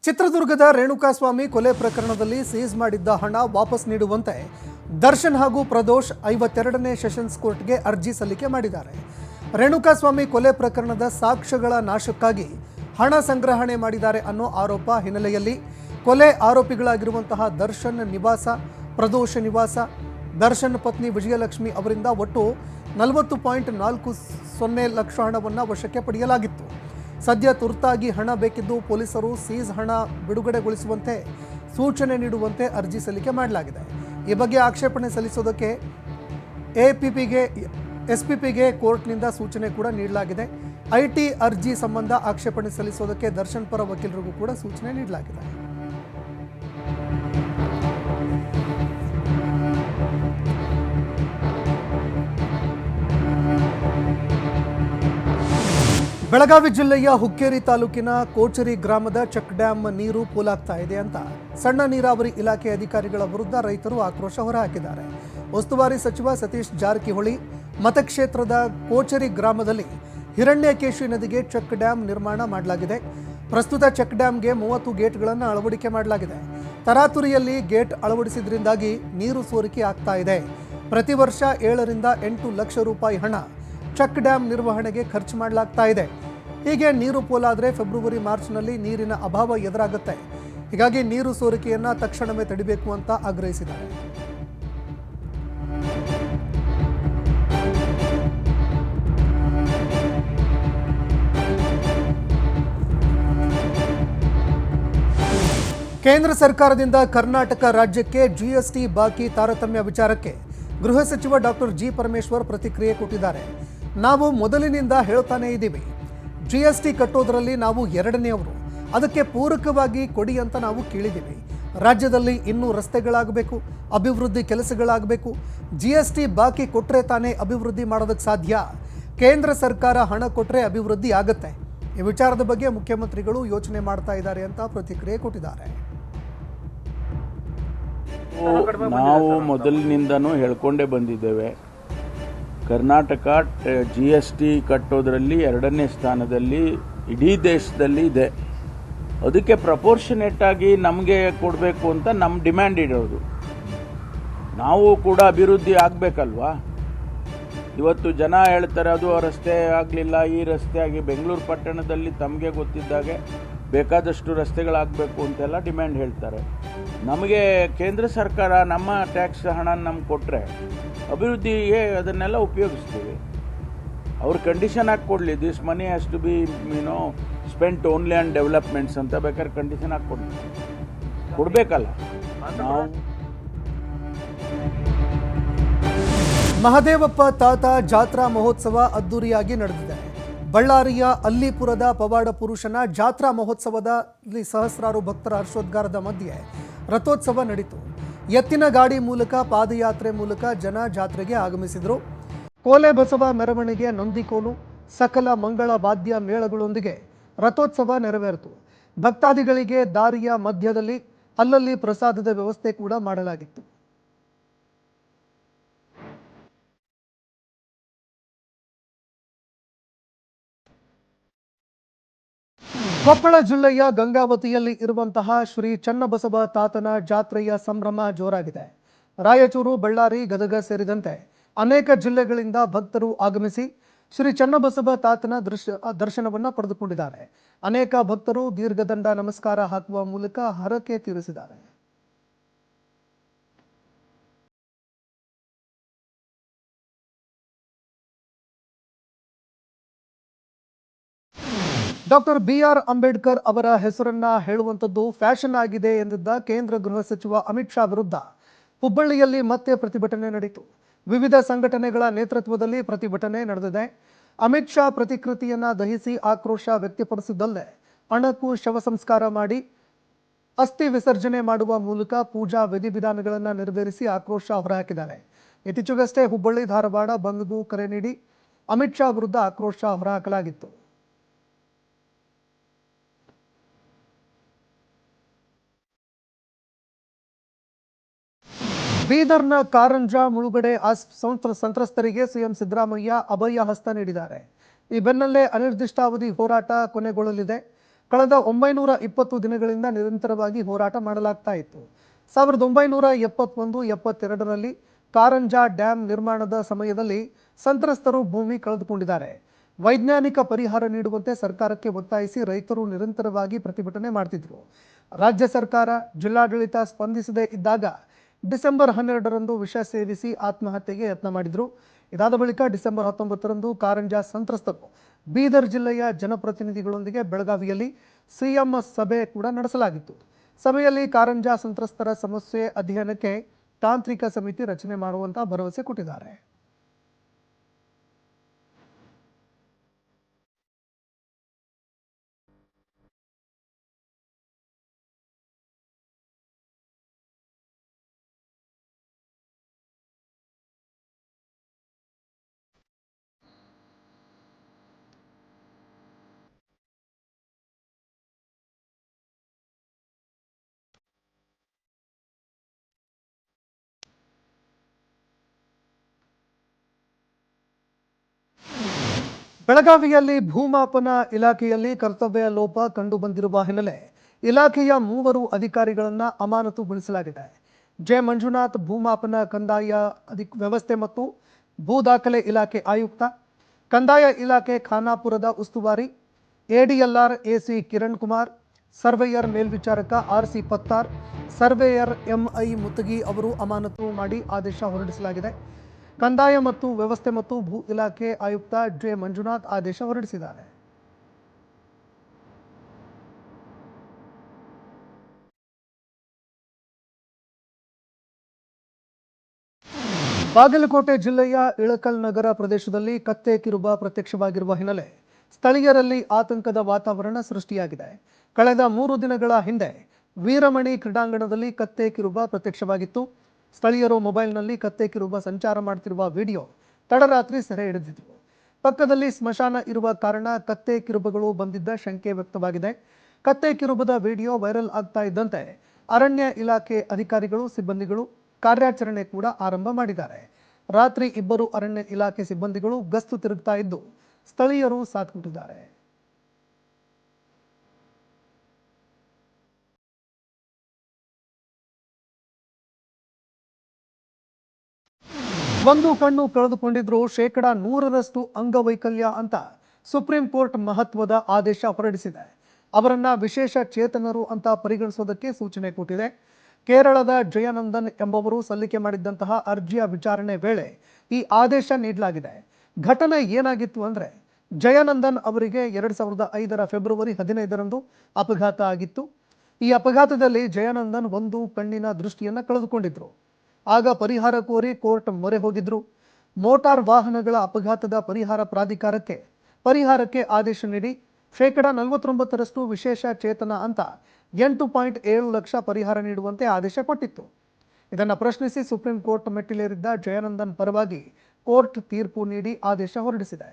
ಚಿತ್ರದುರ್ಗದ ರೇಣುಕಾಸ್ವಾಮಿ ಕೊಲೆ ಪ್ರಕರಣದಲ್ಲಿ ಸೀಸ್ ಮಾಡಿದ್ದ ಹಣ ವಾಪಸ್ ನೀಡುವಂತೆ ದರ್ಶನ್ ಹಾಗೂ ಪ್ರದೋಷ್ 52ನೇ ಸೆಷನ್ಸ್ ಕೋರ್ಟ್ಗೆ ಅರ್ಜಿ ಸಲ್ಲಿಕೆ ಮಾಡಿದ್ದಾರೆ. ರೇಣುಕಾಸ್ವಾಮಿ ಕೊಲೆ ಪ್ರಕರಣದ ಸಾಕ್ಷ್ಯಗಳ ನಾಶಕ್ಕಾಗಿ ಹಣ ಸಂಗ್ರಹಣೆ ಮಾಡಿದ್ದಾರೆ ಅನ್ನೋ ಆರೋಪ ಹಿನ್ನೆಲೆಯಲ್ಲಿ ಕೊಲೆ ಆರೋಪಿಗಳಾಗಿರುವಂತಹ ದರ್ಶನ್ ನಿವಾಸ, ಪ್ರದೋಷ್ ನಿವಾಸ, ದರ್ಶನ್ ಪತ್ನಿ ವಿಜಯಲಕ್ಷ್ಮಿ ಅವರಿಂದ ಒಟ್ಟು 40.40 ಲಕ್ಷ ಹಣವನ್ನು ವಶಕ್ಕೆ ಪಡೆಯಲಾಗಿತ್ತು. ಸದ್ಯ ತುರ್ತಾಗಿ ಹಣ ಬೇಕಿದ್ದು ಪೊಲೀಸರು ಸೀಸ್ ಹಣ ಬಿಡುಗಡೆಗೊಳಿಸುವಂತೆ ಸೂಚನೆ ನೀಡುವಂತೆ ಅರ್ಜಿ ಸಲ್ಲಿಕೆ ಮಾಡಲಾಗಿದೆ. ಈ ಬಗ್ಗೆ ಆಕ್ಷೇಪಣೆ ಸಲ್ಲಿಸೋದಕ್ಕೆ ಎಸ್ಪಿಪಿಗೆ ಕೋರ್ಟ್ನಿಂದ ಸೂಚನೆ ಕೂಡ ನೀಡಲಾಗಿದೆ. ಐಟಿ ಅರ್ಜಿ ಸಂಬಂಧ ಆಕ್ಷೇಪಣೆ ಸಲ್ಲಿಸೋದಕ್ಕೆ ದರ್ಶನ್ ಪರ ವಕೀಲರಿಗೂ ಕೂಡ ಸೂಚನೆ ನೀಡಲಾಗಿದೆ. ಬೆಳಗಾವಿ ಜಿಲ್ಲೆಯ ಹುಕ್ಕೇರಿ ತಾಲೂಕಿನ ಕೋಚರಿ ಗ್ರಾಮದ ಚೆಕ್ ಡ್ಯಾಂ ನೀರು ಪೋಲಾಗ್ತಾ ಇದೆ ಅಂತ ಸಣ್ಣ ನೀರಾವರಿ ಇಲಾಖೆ ಅಧಿಕಾರಿಗಳ ವಿರುದ್ಧ ರೈತರು ಆಕ್ರೋಶ ಹೊರಹಾಕಿದ್ದಾರೆ. ಉಸ್ತುವಾರಿ ಸಚಿವ ಸತೀಶ್ ಜಾರಕಿಹೊಳಿ ಮತಕ್ಷೇತ್ರದ ಕೋಚರಿ ಗ್ರಾಮದಲ್ಲಿ ಹಿರಣ್ಯಕೇಶಿ ನದಿಗೆ ಚೆಕ್ ಡ್ಯಾಂ ನಿರ್ಮಾಣ ಮಾಡಲಾಗಿದೆ. ಪ್ರಸ್ತುತ ಚೆಕ್ ಡ್ಯಾಂಗೆ 30 ಗೇಟ್ಗಳನ್ನು ಅಳವಡಿಕೆ ಮಾಡಲಾಗಿದೆ. ತರಾತುರಿಯಲ್ಲಿ ಗೇಟ್ ಅಳವಡಿಸಿದ್ರಿಂದಾಗಿ ನೀರು ಸೋರಿಕೆ ಆಗ್ತಾ ಇದೆ. ಪ್ರತಿ ವರ್ಷ 7 ರಿಂದ 8 ಲಕ್ಷ ರೂಪಾಯಿ ಹಣ ಚೆಕ್ ಡ್ಯಾಂ ನಿರ್ವಹಣೆಗೆ ಖರ್ಚು ಮಾಡಲಾಗ್ತಾ ಇದೆ. ಹೀಗೆ ನೀರು ಪೋಲಾದರೆ ಫೆಬ್ರವರಿ ಮಾರ್ಚ್ನಲ್ಲಿ ನೀರಿನ ಅಭಾವ ಎದುರಾಗುತ್ತೆ. ಹೀಗಾಗಿ ನೀರು ಸೋರಿಕೆಯನ್ನು ತಕ್ಷಣವೇ ತಡಿಬೇಕು ಅಂತ ಆಗ್ರಹಿಸಿದ್ದಾರೆ. ಕೇಂದ್ರ ಸರ್ಕಾರದಿಂದ ಕರ್ನಾಟಕ ರಾಜ್ಯಕ್ಕೆ ಜಿಎಸ್ಟಿ ಬಾಕಿ ತಾರತಮ್ಯ ವಿಚಾರಕ್ಕೆ ಗೃಹ ಸಚಿವ ಡಾಕ್ಟರ್ ಜಿ ಪರಮೇಶ್ವರ್ ಪ್ರತಿಕ್ರಿಯೆ ಕೊಟ್ಟಿದ್ದಾರೆ. ನಾವು ಮೊದಲಿನಿಂದ ಹೇಳ್ತಾನೇ ಇದ್ದೀವಿ, ಜಿಎಸ್ಟಿ ಕಟ್ಟೋದರಲ್ಲಿ ನಾವು ಎರಡನೆಯವರು, ಅದಕ್ಕೆ ಪೂರಕವಾಗಿ ಕೊಡಿ ಅಂತ ನಾವು ಕೇಳಿದ್ದೀವಿ. ರಾಜ್ಯದಲ್ಲಿ ಇನ್ನೂ ರಸ್ತೆಗಳಾಗಬೇಕು, ಅಭಿವೃದ್ಧಿ ಕೆಲಸಗಳಾಗಬೇಕು. ಜಿಎಸ್ಟಿ ಬಾಕಿ ಕೊಟ್ಟರೆ ತಾನೇ ಅಭಿವೃದ್ಧಿ ಮಾಡೋದಕ್ಕೆ ಸಾಧ್ಯ. ಕೇಂದ್ರ ಸರ್ಕಾರ ಹಣ ಕೊಟ್ಟರೆ ಅಭಿವೃದ್ಧಿ ಆಗುತ್ತೆ. ಈ ವಿಚಾರದ ಬಗ್ಗೆ ಮುಖ್ಯಮಂತ್ರಿಗಳು ಯೋಚನೆ ಮಾಡ್ತಾ ಇದ್ದಾರೆ ಅಂತ ಪ್ರತಿಕ್ರಿಯೆ ಕೊಟ್ಟಿದ್ದಾರೆ. ನಾವು ಮೊದಲಿನಿಂದನೂ ಹೇಳ್ಕೊಂಡೇ ಬಂದಿದ್ದೇವೆ, ಕರ್ನಾಟಕ GST ಕಟ್ಟೋದ್ರಲ್ಲಿ 2ನೇ ಸ್ಥಾನದಲ್ಲಿ ಇಡೀ ದೇಶದಲ್ಲಿ ಇದೆ. ಅದಕ್ಕೆ ಪ್ರಪೋರ್ಷನೇಟ್ ಆಗಿ ನಮಗೆ ಕೊಡಬೇಕು ಅಂತ ನಮ್ಮ ಡಿಮ್ಯಾಂಡ್ ಇರೋದು. ನಾವು ಕೂಡ ಅಭಿವೃದ್ಧಿ ಆಗಬೇಕಲ್ವಾ. ಇವತ್ತು ಜನ ಹೇಳ್ತಾರೆ ಅದು ರಸ್ತೆ ಆಗಲಿಲ್ಲ, ಈ ರಸ್ತೆ ಆಗಿ. ಬೆಂಗಳೂರು ಪಟ್ಟಣದಲ್ಲಿ ತಮಗೆ ಗೊತ್ತಿದ್ದಾಗೆ ಬೇಕಾದಷ್ಟು ರಸ್ತೆಗಳಾಗಬೇಕು ಅಂತೆಲ್ಲ ಡಿಮ್ಯಾಂಡ್ ಹೇಳ್ತಾರೆ. ನಮಗೆ ಕೇಂದ್ರ ಸರ್ಕಾರ ನಮ್ಮ ಟ್ಯಾಕ್ಸ್ ಹಣ ನಮ್ಗೆ ಕೊಟ್ಟರೆ ಅಭಿವೃದ್ಧಿಗೆ ಅದನ್ನೆಲ್ಲ ಉಪಯೋಗಿಸ್ತೀವಿ. ಅವ್ರು ಕಂಡೀಷನ್ ಹಾಕಿ ಕೊಡಲಿ, this money has to be spent only on developments ಅಂತ ಬೇಕಾದ್ರೆ ಕಂಡೀಷನ್ ಹಾಕಿ ಕೊಡಬೇಕಲ್ಲ. ನಾವು ಮಹದೇವಪ್ಪ ತಾತ ಜಾತ್ರಾ ಮಹೋತ್ಸವ ಅದ್ದೂರಿಯಾಗಿ ನಡೆದಿದೆ. ಬಳ್ಳಾರಿಯ ಅಲ್ಲಿಪುರದ ಪವಾಡ ಪುರುಷನ ಜಾತ್ರಾ ಮಹೋತ್ಸವದಲ್ಲಿ ಸಹಸ್ರಾರು ಭಕ್ತರ ಹರ್ಷೋದ್ಗಾರದ ಮಧ್ಯೆ ರಥೋತ್ಸವ ನಡೆಯಿತು. ಎತ್ತಿನ ಗಾಡಿ ಮೂಲಕ, ಪಾದಯಾತ್ರೆ ಮೂಲಕ ಜನ ಜಾತ್ರೆಗೆ ಆಗಮಿಸಿದರು. ಕೋಲೆ ಬಸವ ಮೆರವಣಿಗೆ, ನಂದಿಕೋಲು, ಸಕಲ ಮಂಗಳ ವಾದ್ಯ ಮೇಳಗಳೊಂದಿಗೆ ರಥೋತ್ಸವ ನೆರವೇರಿತು. ಭಕ್ತಾದಿಗಳಿಗೆ ದಾರಿಯ ಮಧ್ಯದಲ್ಲಿ ಅಲ್ಲಲ್ಲಿ ಪ್ರಸಾದದ ವ್ಯವಸ್ಥೆ ಕೂಡ ಮಾಡಲಾಗಿತ್ತು. ಕೊಪ್ಪಳ ಜಿಲ್ಲೆಯ ಗಂಗಾವತಿಯಲ್ಲಿ ಇರುವಂತಹ ಶ್ರೀ ಚನ್ನಬಸವ ತಾತನ ಜಾತ್ರೆಯ ಸಂಭ್ರಮ ಜೋರಾಗಿದೆ. ರಾಯಚೂರು, ಬಳ್ಳಾರಿ, ಗದಗ ಸೇರಿದಂತೆ ಅನೇಕ ಜಿಲ್ಲೆಗಳಿಂದ ಭಕ್ತರು ಆಗಮಿಸಿ ಶ್ರೀ ಚನ್ನಬಸವ ತಾತನ ದರ್ಶನವನ್ನು ಪಡೆದುಕೊಂಡಿದ್ದಾರೆ. ಅನೇಕ ಭಕ್ತರು ದೀರ್ಘದಂಡ ನಮಸ್ಕಾರ ಹಾಕುವ ಮೂಲಕ ಹರಕೆ ತೀರಿಸಿದ್ದಾರೆ. ಡಾಕ್ಟರ್ BR ಅಂಬೇಡ್ಕರ್ ಅವರ ಹೆಸರನ್ನ ಹೇಳುವಂಥದ್ದು ಫ್ಯಾಷನ್ ಆಗಿದೆ ಎಂದಿದ್ದ ಕೇಂದ್ರ ಗೃಹ ಸಚಿವ ಅಮಿತ್ ಶಾ ವಿರುದ್ಧ ಹುಬ್ಬಳ್ಳಿಯಲ್ಲಿ ಮತ್ತೆ ಪ್ರತಿಭಟನೆ ನಡೆಯಿತು. ವಿವಿಧ ಸಂಘಟನೆಗಳ ನೇತೃತ್ವದಲ್ಲಿ ಪ್ರತಿಭಟನೆ ನಡೆದಿದೆ. ಅಮಿತ್ ಶಾ ಪ್ರತಿಕೃತಿಯನ್ನ ದಹಿಸಿ ಆಕ್ರೋಶ ವ್ಯಕ್ತಪಡಿಸಿದ್ದಲ್ಲೇ ಅಣಕು ಶವ ಸಂಸ್ಕಾರ ಮಾಡಿ ಅಸ್ಥಿ ವಿಸರ್ಜನೆ ಮಾಡುವ ಮೂಲಕ ಪೂಜಾ ವಿಧಿವಿಧಾನಗಳನ್ನು ನೆರವೇರಿಸಿ ಆಕ್ರೋಶ ಹೊರಹಾಕಿದ್ದಾರೆ. ಇತ್ತೀಚೆಗಷ್ಟೇ ಹುಬ್ಬಳ್ಳಿ, ಧಾರವಾಡ ಬಂದ್ಗೂ ಕರೆ ನೀಡಿ ಅಮಿತ್ ಶಾ ವಿರುದ್ಧ ಆಕ್ರೋಶ ಹೊರಹಾಕಲಾಗಿತ್ತು. ಬೀದರ್ನ ಕಾರಂಜ ಮುಳುಗಡೆ ಸಂತ್ರಸ್ತರಿಗೆ ಸಿಎಂ ಸಿದ್ದರಾಮಯ್ಯ ಅಭಯ ಹಸ್ತ ನೀಡಿದ್ದಾರೆ. ಈ ಬೆನ್ನಲ್ಲೇ ಅನಿರ್ದಿಷ್ಟಾವಧಿ ಹೋರಾಟ ಕೊನೆಗೊಳ್ಳಲಿದೆ. ಕಳೆದ 920 ದಿನಗಳಿಂದ ನಿರಂತರವಾಗಿ ಹೋರಾಟ ಮಾಡಲಾಗ್ತಾ ಇತ್ತು. 1971-72ರಲ್ಲಿ ಕಾರಂಜಾ ಡ್ಯಾಂ ನಿರ್ಮಾಣದ ಸಮಯದಲ್ಲಿ ಸಂತ್ರಸ್ತರು ಭೂಮಿ ಕಳೆದುಕೊಂಡಿದ್ದಾರೆ. ವೈಜ್ಞಾನಿಕ ಪರಿಹಾರ ನೀಡುವಂತೆ ಸರ್ಕಾರಕ್ಕೆ ಒತ್ತಾಯಿಸಿ ರೈತರು ನಿರಂತರವಾಗಿ ಪ್ರತಿಭಟನೆ ಮಾಡ್ತಿದ್ರು. ರಾಜ್ಯ ಸರ್ಕಾರ, ಜಿಲ್ಲಾಡಳಿತ ಸ್ಪಂದಿಸದೇ ಇದ್ದಾಗ ಡಿಸೆಂಬರ್ 12ರಂದು ವಿಷ ಸೇವಿಸಿ ಆತ್ಮಹತ್ಯೆಗೆ ಯತ್ನ ಮಾಡಿದ್ರು. ಇದಾದ ಬಳಿಕ ಡಿಸೆಂಬರ್ 19ರಂದು ಕಾರಂಜಾ ಸಂತ್ರಸ್ತರು ಬೀದರ್ ಜಿಲ್ಲೆಯ ಜನಪ್ರತಿನಿಧಿಗಳೊಂದಿಗೆ ಬೆಳಗಾವಿಯಲ್ಲಿ ಸಿಎಂ ಸಭೆ ಕೂಡ ನಡೆಸಲಾಗಿತ್ತು. ಸಭೆಯಲ್ಲಿ ಕಾರಂಜಾ ಸಂತ್ರಸ್ತರ ಸಮಸ್ಯೆ ಅಧ್ಯಯನಕ್ಕೆ ತಾಂತ್ರಿಕ ಸಮಿತಿ ರಚನೆ ಮಾಡುವಂತ ಭರವಸೆ ಕೊಟ್ಟಿದ್ದಾರೆ. ಬೆಳಗಾವಿಯಲ್ಲಿ ಭೂಮಾಪನ ಇಲಾಖೆಯಲ್ಲಿ ಕರ್ತವ್ಯ ಲೋಪ ಕಂಡುಬಂದಿರುವ ಹಿನ್ನೆಲೆ ಇಲಾಖೆಯ 3 ಅಧಿಕಾರಿಗಳನ್ನು ಅಮಾನತುಗೊಳಿಸಲಾಗಿದೆ. ಜೆ ಮಂಜುನಾಥ್ ಭೂಮಾಪನ ಕಂದಾಯ ವ್ಯವಸ್ಥೆ ಮತ್ತು ಭೂ ದಾಖಲೆ ಇಲಾಖೆ ಆಯುಕ್ತ, ಕಂದಾಯ ಇಲಾಖೆ ಖಾನಾಪುರದ ಉಸ್ತುವಾರಿ, ADLR AC Kiran Kumar, surveyor ಮೇಲ್ವಿಚಾರಕ RC Pattar, surveyor MI Muttagi ಅವರು ಅಮಾನತು ಮಾಡಿ ಆದೇಶ ಹೊರಡಿಸಲಾಗಿದೆ. ಕಂದಾಯ ಮತ್ತು ವ್ಯವಸ್ಥೆ ಮತ್ತು ಭೂ ಇಲಾಖೆ ಆಯುಕ್ತ ಜೆ ಮಂಜುನಾಥ್ ಆದೇಶ ಹೊರಡಿಸಿದ್ದಾರೆ. ಬಾಗಲಕೋಟೆ ಜಿಲ್ಲೆಯ ಇಳಕಲ್ ನಗರ ಪ್ರದೇಶದಲ್ಲಿ ಕತ್ತೆ ಕಿರುಬ ಪ್ರತ್ಯಕ್ಷವಾಗಿರುವ ಹಿನ್ನೆಲೆ ಸ್ಥಳೀಯರಲ್ಲಿ ಆತಂಕದ ವಾತಾವರಣ ಸೃಷ್ಟಿಯಾಗಿದೆ. ಕಳೆದ 3 ದಿನಗಳ ಹಿಂದೆ ವೀರಮಣಿ ಕ್ರೀಡಾಂಗಣದಲ್ಲಿ ಕತ್ತೆ ಕಿರುಬ ಪ್ರತ್ಯಕ್ಷವಾಗಿತ್ತು. ಸ್ಥಳೀಯರು ಮೊಬೈಲ್ನಲ್ಲಿ ಕತ್ತೆ ಕಿರುಬ ಸಂಚಾರ ಮಾಡುತ್ತಿರುವ ವಿಡಿಯೋ ತಡರಾತ್ರಿ ಸೆರೆ ಹಿಡಿದಿದ್ರು. ಪಕ್ಕದಲ್ಲಿ ಸ್ಮಶಾನ ಇರುವ ಕಾರಣ ಕತ್ತೆ ಕಿರುಬಗಳು ಬಂದಿದ್ದ ಶಂಕೆ ವ್ಯಕ್ತವಾಗಿದೆ. ಕತ್ತೆ ಕಿರುಬದ ವಿಡಿಯೋ ವೈರಲ್ ಆಗ್ತಾ ಇದ್ದಂತೆ ಅರಣ್ಯ ಇಲಾಖೆ ಅಧಿಕಾರಿಗಳು, ಸಿಬ್ಬಂದಿಗಳು ಕಾರ್ಯಾಚರಣೆ ಕೂಡ ಆರಂಭ ಮಾಡಿದ್ದಾರೆ. ರಾತ್ರಿ 2 ಅರಣ್ಯ ಇಲಾಖೆ ಸಿಬ್ಬಂದಿಗಳು ಗಸ್ತು ತಿರುಗ್ತಾ ಇದ್ದು ಸ್ಥಳೀಯರು ಸಾಥ್ ಕೊಟ್ಟಿದ್ದಾರೆ. ಒಂದು ಕಣ್ಣು ಕಳೆದುಕೊಂಡಿದ್ರು 100% ಅಂಗವೈಕಲ್ಯ ಅಂತ ಸುಪ್ರೀಂ ಕೋರ್ಟ್ ಮಹತ್ವದ ಆದೇಶ ಹೊರಡಿಸಿದೆ. ಅವರನ್ನ ವಿಶೇಷ ಚೇತನರು ಅಂತ ಪರಿಗಣಿಸೋದಕ್ಕೆ ಸೂಚನೆ ಕೊಟ್ಟಿದೆ. ಕೇರಳದ ಜಯನಂದನ್ ಎಂಬವರು ಸಲ್ಲಿಕೆ ಮಾಡಿದ್ದಂತಹ ಅರ್ಜಿಯ ವಿಚಾರಣೆ ವೇಳೆ ಈ ಆದೇಶ ನೀಡಲಾಗಿದೆ. ಘಟನೆ ಏನಾಗಿತ್ತು ಅಂದ್ರೆ, ಜಯನಂದನ್ ಅವರಿಗೆ 2005ರ ಫೆಬ್ರವರಿ 15ರಂದು ಅಪಘಾತ ಆಗಿತ್ತು. ಈ ಅಪಘಾತದಲ್ಲಿ ಜಯನಂದನ್ ಒಂದು ಕಣ್ಣಿನ ದೃಷ್ಟಿಯನ್ನು ಕಳೆದುಕೊಂಡಿದ್ರು. ಆಗ ಪರಿಹಾರ ಕೋರಿ ಕೋರ್ಟ್ ಮೊರೆ ಹೋಗಿದ್ರು. ಮೋಟಾರ್ ವಾಹನಗಳ ಅಪಘಾತದ ಪರಿಹಾರ ಪ್ರಾಧಿಕಾರಕ್ಕೆ ಪರಿಹಾರಕ್ಕೆ ಆದೇಶ ನೀಡಿ 49% ವಿಶೇಷ ಚೇತನ ಅಂತ 8.7 ಲಕ್ಷ ಪರಿಹಾರ ನೀಡುವಂತೆ ಆದೇಶ ಕೊಟ್ಟಿತ್ತು. ಇದನ್ನು ಪ್ರಶ್ನಿಸಿ ಸುಪ್ರೀಂ ಕೋರ್ಟ್ ಮೆಟ್ಟಿಲೇರಿದ್ದ ಜಯನಂದನ್ ಪರವಾಗಿ ಕೋರ್ಟ್ ತೀರ್ಪು ನೀಡಿ ಆದೇಶ ಹೊರಡಿಸಿದೆ.